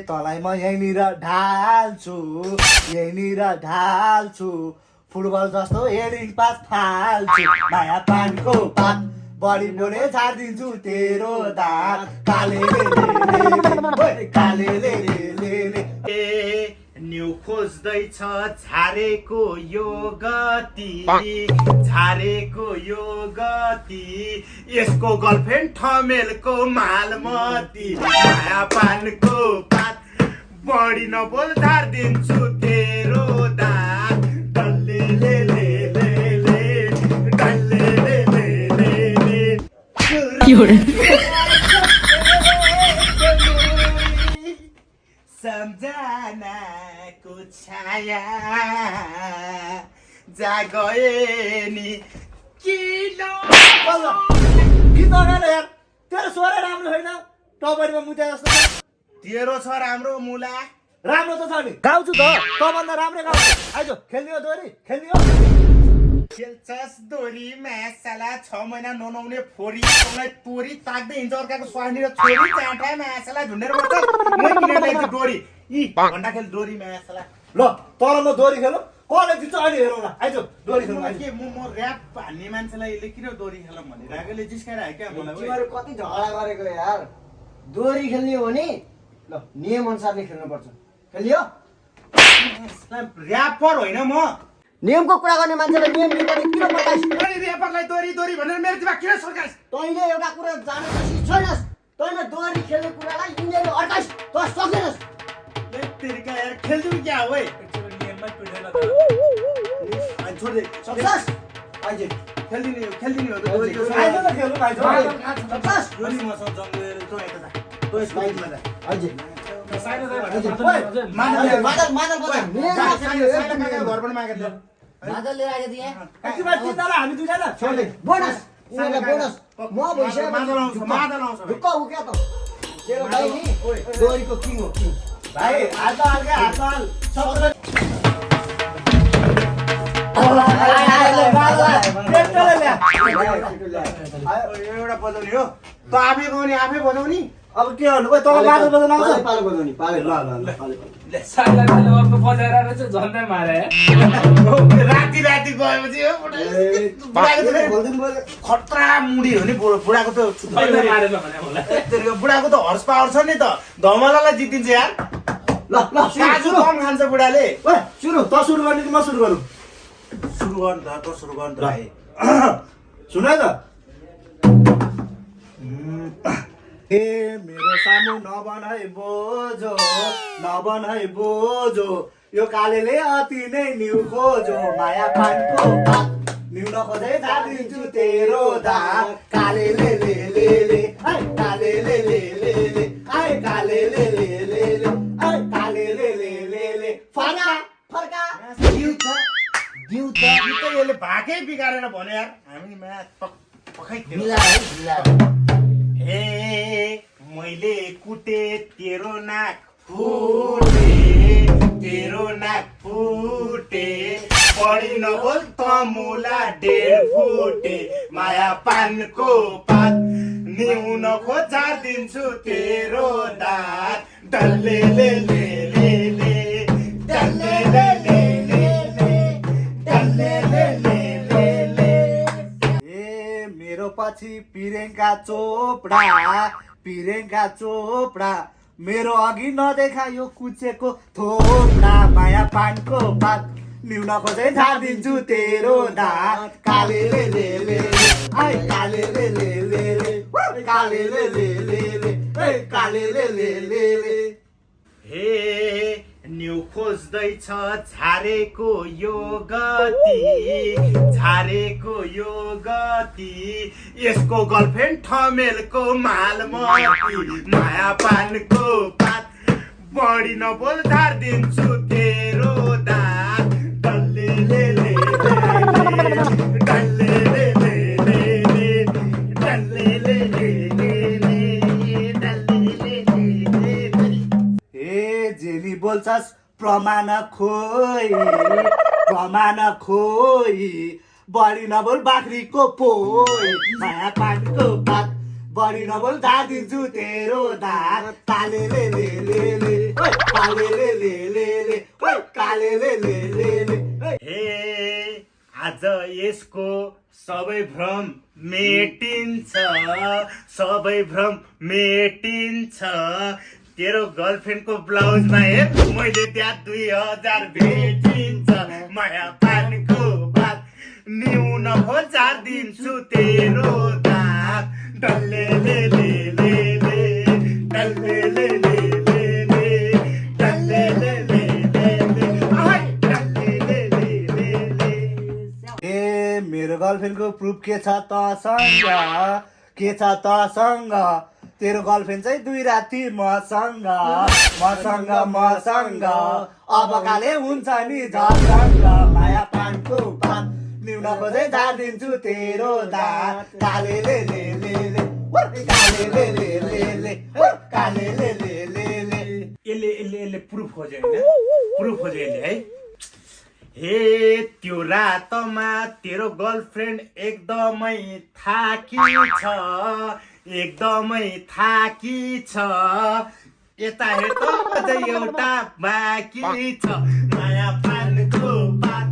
तँलाई म यहीँनिर ढाल्छु फुटबल जस्तो हेडिङ पास फाल्छु माया पानको पात बढी बोले झारिदिन्छु तेरो दाँत काले न्यु खोज्दैछ झारेको यो गति यसको गर्लफ्रेन्ड ठमेलको मालमती माया पानको पात बढी नबोल झारिदिन्छु तेरो दाँत सम्झनाको छाया जागए नि किन गीत गाएर यार तेरो स्वरै राम्रो छैन टपरीमा मुजा जस्तो तेरो छ राम्रो मुला राम्रो त छ नि गाउँछु त तँभन्दा राम्रै गाउँछु आइज खेल्ने हो दोरी खेल्ने हो खेल्छस् दोरी मासाला 6 महिना ननुहाउने फोरी तँलाई तोरी ताक्दै हिँड्छ अर्काको स्वास्नी र छोरी चाँटा मासाला झुन्डेर बस्छ म किनेर ल्याइदिन्छु डोरी यी घन्टा खेल डोरी मासाला ल तल म दोरी खेलौँ कसले जित्छ अहिले हेरौँ न आइज दोरी खेलौँ के म ऱ्याप हान्ने मान्छेलाई यसले किन डोरी खेलौँ भनिरहेकोले जिस्काएर क्या मलाई तिमीहरू कति झगडा गरेको यार दोरी खेल्ने हो भने ल नियम अनुसारले खेल्नुपर्छ खेलियो ऱ्यापर होइन म नियमको कुरा गर्ने मान्छेले नियम बिगारे किन बताइस् अनि ऱ्यापरलाई दोरी दोरी भनेर मेरो दिमाग किन सरकाइस् तैँले एउटा कुरा जानेपछि छैनस् तैँले दोरी खेल्ने कुरालाई यिनीहरू अड्काइस् त सक्दैनस् तेरिका यार खेल्दिउँ क्या हो है छोड दे सक्छस् आइज खेल्दिने हो त दोरी आइज त खेलौँ आइज सक्छस् दोरी मसँग जङ्गलेर तँ यता जा तँ यसमा जा आइज मादल मादल मादल बजा घर पनि मागेर ल्याऊ मादल लिएर आइज दिए कतिमा चिन्ताला हामी दुईजना छोड्दै बोनस उनीहरूलाई बोनस म भइसक्यो मादल आउँछ ढुक्क उक्या त तेरो भाइ नि दोरीको किङ हो किङ भाइ हात हाल क्या हात हाल सबैले एउटा बजाउने हो त आफै गाउने आफै बजाउने अब के गर्नु तल मादल बजाउन आउँछ पालो बजाउने पालो ल राति राति गएपछि हो खतरा मुडी हो नि बुढाको त बुढाको त हर्स पावर छ नि त धमलालाई जितिन्छ यार ल काजु कम खान्छ बुढाले सुरु त सुरु गर्ने कि म सुरु गरौँ सुरु गर्नु त सुरु गर्नु त भाइ सुन त ए मेरो सामु नबन है बोझो यो कालेले अति नै न्यु खोजो माया पानको पात न्यु नखोजै जादिन्छु तेरो दाँत कालेले ले ले ले हाय कालेले ले ले ले हाय कालेले ले ले ले हाय कालेले ले ले ले फर्का फर्का दिउ त यसले भागै बिगारेर भन्यो यार हामी म्याच पखाइ हे मैले कुटे तेरो नाक फुटे पढी नबोल त मुला 1.5 फुटे माया पानको पात निउ नखोजा दिन्छु तेरो दाँत डल्ले ले ले ले ले डल्ले ले ले ले ले डल्ले ले ले ले ले ए मेरो पछि पिरेङ्का चोपडा मेरो अघि नदेखा यो कुचेको थोपडा माया पानको पात न्युन खोजै झारिदिन्छु तेरो दाँत काले ले ले ले आइ काले ले ले ले ले काले ले ले ले ले काले ले ले ले ले हे न्यु खोज्दैछ झारेको यो गति यसको गर्लफ्रेन्ड ठमेलको मालमती माया पानको पात बढी नबोल झारिदिन्छु तेरो दाँत डल्ले ले ले डल्ले ले ले डल्ले ले ले जेली बोल्छस् प्रमाण खोइ बढी नबोल बाख्रीको पोइ माया पानको पात बढी नबोल झारिदिन्छु तेरो दाँत काले ले ले ले ले काले ले ले ले ले ओइ काले ले ले ले ले ओइ हे आज यसको सबै भ्रम मेटिन्छ सबै भ्रम मेटिन्छ तेरो गर्लफ्रेन्डको ब्लाउजमा हेर मैले त्यहाँ 2000 भेटिन्छ माया पानको बात न्यून हो 4 दिन्छु तेरो दात डल्ले ले ले ले ले डल्ले ले ले ले ले डल्ले ले ले ले ले आइ डल्ले ले ले ले ले ए मेरो गर्लफ्रेन्डको प्रुफ के छ तसँग तेरो गर्लफ्रेन्ड चाहिँ 2 राति मसँग अब काले हुन्छ नि झसँग माया पानको पात न्यून खोजै झारिदिन्छु तेरो दात काले ले ले ले ले ओइ काले ले ले ले ले ओइ काले ले ले ले ले यसले प्रुफ खोज्यो होइन प्रुफ खोज्यो यसले है हे त्यो रातमा तेरो गर्लफ्रेन्ड एकदमै थाकी छ यता हेर त अझै एउटा बाँकी छ माया पानको बात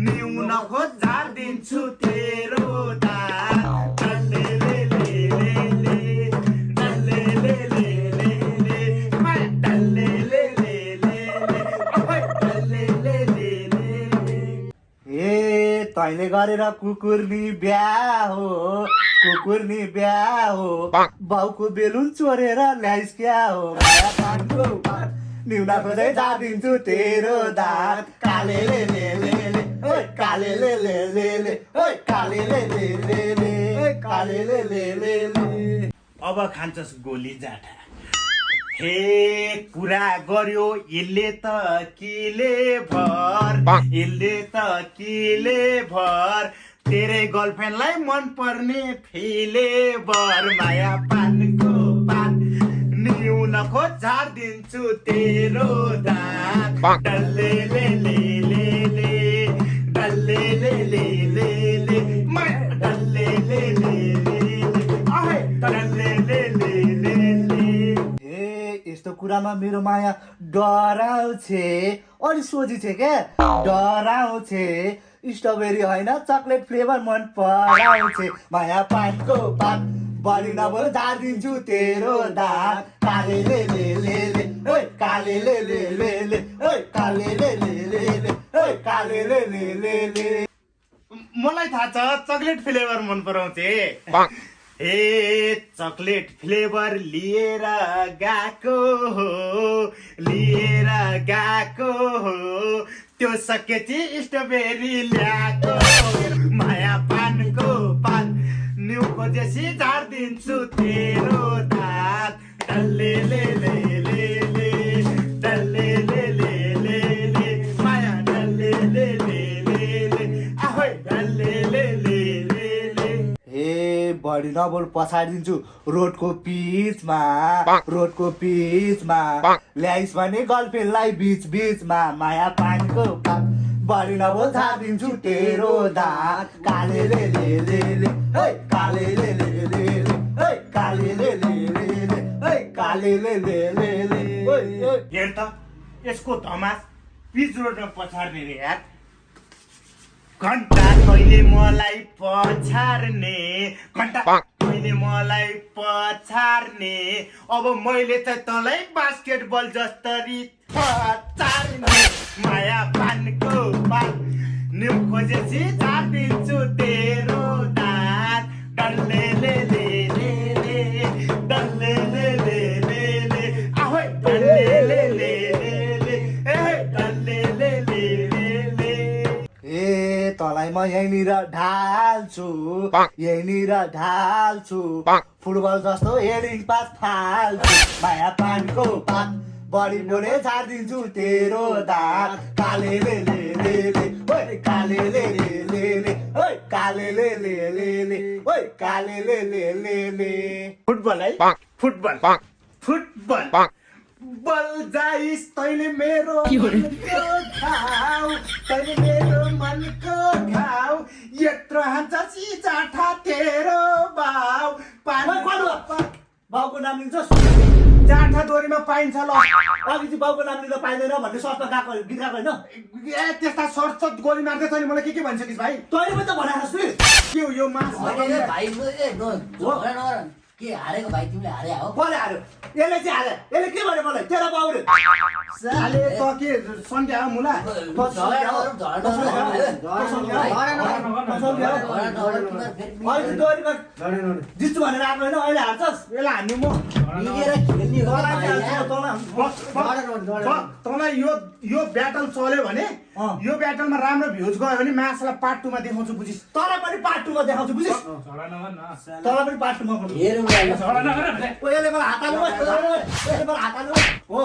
न्यून खोज झारिदिन्छु तेरो दात डल्ले ले ले ले ले डल्ले ले ले ले ले माया डल्ले ले ले ले ले ओइ डल्ले ले ले ले ए तैँले गरेर कुकुरनी बिहा हो बाउको बेलुन चोरेर ल्याइस क्या हो माया पानको पात न्यूना खोजै झारिदिन्छु तेरो दात काले ले ले ले ले ओइ काले ले ले ले ले ओइ काले ले ले ले ले ओइ काले ले ले ले ले अब खान्छस् गोली जाठा हे कुरा गर्यो यसले त किले भर तेरे गर्लफ्रेन्डलाई मन पर्ने फ्लेभर माया पानको पात न्यून खोज झारिदिन्छु तेरो दात डल्ले ले ले ले ले डल्ले ले ले ले ले माया डल्ले ले ले ले ले आइ डल्ले ले ले ले ले यस्तो कुरामा मेरो माया डराउँछे अलि सोझी छ क्या डराउँछे स्ट्रबेरी होइन चक्लेट फ्लेभर मन पराउँछे माया पानको पात बढी नभएर झारिदिन्छु तेरो दात काले ले ले ले ले ओइ काले ले ले ले ले ओइ काले ले ले ले ले ओइ काले ले ले ले ले मलाई थाहा छ चकलेट फ्लेभर मन पराउँछे ए चकलेट फ्लेभर लिएर गएको हो त्यो सकेपछि स्ट्रबेरी ल्याएको माया पानको पात न्यु खोजेसी झारिदिन्छु तेरो दात डल्ले ले ले ले ले डल्ले ले ले ले ले माया डल्ले ले ले ले ले आहोइ डल्ले ले ले ले ले ए बढी नबोल पछाडिदिन्छु रोडको पिचमा ल्याइस भने गर्लफ्रेन्डलाई बिचमा माया पानीको पात बढी नबोल झारिदिन्छु तेरो दात काले ले ले ले ले ओइ काले ले ले ले ले ओइ काले ले ले ले ले ओइ काले ले ले ले ले ओइ हेर त यसको धमास पिच रोडमा पछाड्ने रे यार घन्टा कहिले मलाई पछार्ने अब मैले चाहिँ तँलाई बास्केटबल जस्तरी पछार्ने माया पानको पात न्यु खोजेपछि झारिदिन्छु तेरो दात डल्ले ले ले ले ले डल्ले ले ले ले ले आहोइ डल्ले ले ले ले ले ए डल्ले ले ले ले ले ए तँलाई म यहीँनिर ढाल्छु फुटबल जस्तो हेडिङ पास फाल्छु माया पानीको पात बढी बोले झारिदिन्छु तेरो दात काले ले ले ले ले ओइ काले ले ले ले ले ओइ काले ले ले ले ले ओइ काले ले ले ले ले फुटबल है फुटबल बल जाइस तैँले मेरो मनको घाउ यत्रो हान्छ जाठा तेरो बाउ बाउको नाम लिन्छस् जाठा दोरीमा पाइन्छ ल अघि चाहिँ बाउको नाम लिँदा पाइँदैन भन्ने सर्त गएको गीत गएको होइन ए त्यस्ता सर्ट गोली मार्दैछ नि मलाई के भन्छ कि भाइ तैँले पनि त भनेको नि के हो यो मास होइन भाइ झगडा नगर के हारेको भाइ तिमीले हारे हो कसले हाल्यो यसले चाहिँ हाल्यो यसले के भन्यो मलाई तेरो बाउले साले त के सन्ध्या हो मुला अहिले दोरीमा जित्छु भनेर आएको होइन अहिले हाल्छस् यसलाई हान्नु म खेल्ने हो तँलाई चाहिँ हाल्छु, तँलाई तँलाई यो ब्याटल चल्यो भने यो ब्याटलमा राम्रो भ्युज गयो भने मासलाई पार्ट 2 मा देखाउँछु बुझिस् तँलाई पनि पार्ट 2 मा देखाउँछु बुझिस् तँलाई पनि पार्ट 2 मा हेरौँ यसले मलाई हात हाल्नु यसले मलाई हात हाल्नु हो